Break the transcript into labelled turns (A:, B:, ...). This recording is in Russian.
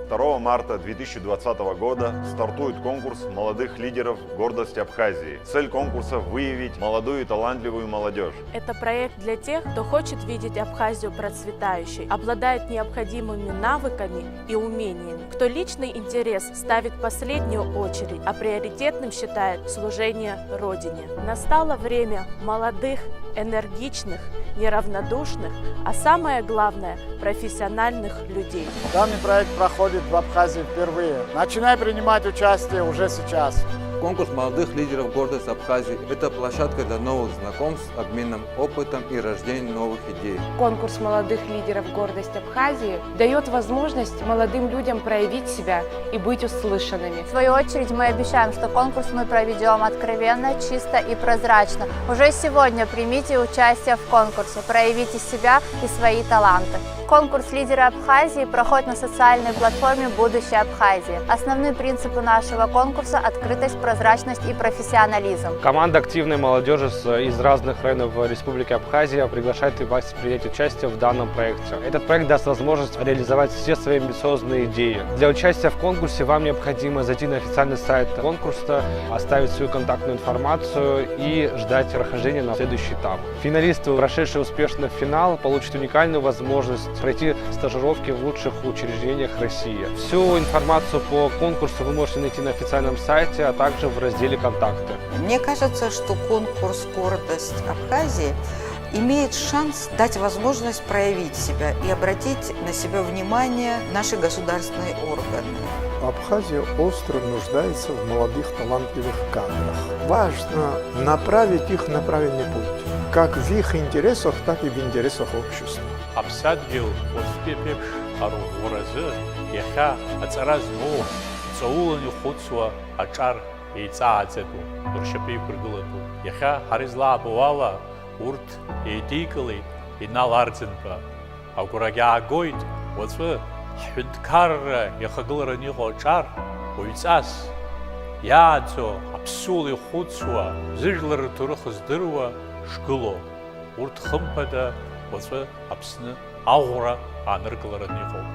A: 2 марта 2020 года стартует конкурс молодых лидеров «Гордость Абхазии». Цель конкурса – выявить молодую и талантливую молодежь.
B: Это проект для тех, кто хочет видеть Абхазию процветающей, обладает необходимыми навыками и умениями, кто личный интерес ставит в последнюю очередь, а приоритетным считает служение Родине. Настало время молодых, энергичных, неравнодушных, а самое главное – профессиональных людей.
C: Данный проект проходит в Абхазии впервые. Начинай принимать участие уже сейчас.
D: Конкурс молодых лидеров «Гордость Абхазии» – это площадка для новых знакомств, обменом опытом и рождения новых идей.
E: Конкурс молодых лидеров «Гордость Абхазии» дает возможность молодым людям проявить себя и быть услышанными.
F: В свою очередь мы обещаем, что конкурс мы проведем откровенно, чисто и прозрачно. Уже сегодня примите участие в конкурсе, проявите себя и свои таланты. Конкурс «Лидеры Абхазии» проходит на социальной платформе «Будущее Абхазии». Основные принципы нашего конкурса – открытость, прозрачность и профессионализм.
G: Команда активной молодежи из разных районов Республики Абхазия приглашает вас принять участие в данном проекте. Этот проект даст возможность реализовать все свои амбициозные идеи. Для участия в конкурсе вам необходимо зайти на официальный сайт конкурса, оставить свою контактную информацию и ждать прохождения на следующий этап. Финалисты, прошедшие успешно финал, получат уникальную возможность пройти стажировки в лучших учреждениях России. Всю информацию по конкурсу вы можете найти на официальном сайте, а также в разделе «Контакты».
H: Мне кажется, что конкурс «Гордость Абхазии» имеет шанс дать возможность проявить себя и обратить на себя внимание наши государственные органы.
I: Абхазия остро нуждается в молодых талантливых кадрах. Важно направить их на правильный путь, как в их интересах, так и в интересах общества.
J: Аԥсадгьыл уаҵәтәи аруӷә уразы иахьа аҵара змоу ҵаулан ихәыцуа аҿар еиҵааӡатәу ршьапы иқәыргылатәу иахьа ҳара излаабо ала урҭ еидикылеит иналарӡынтәа агәырагь аагоит уаҵәы ҳҳәынҭқарра иахагылараны иҟоу аҿар уаҩҵас иааӡо аԥсуала ихәыцуа зыжәлар рҭоурых здыруа шгыло урҭ хымԥада уаҵәы Аԥсны аӷәра ааныркылараны иҟоуп.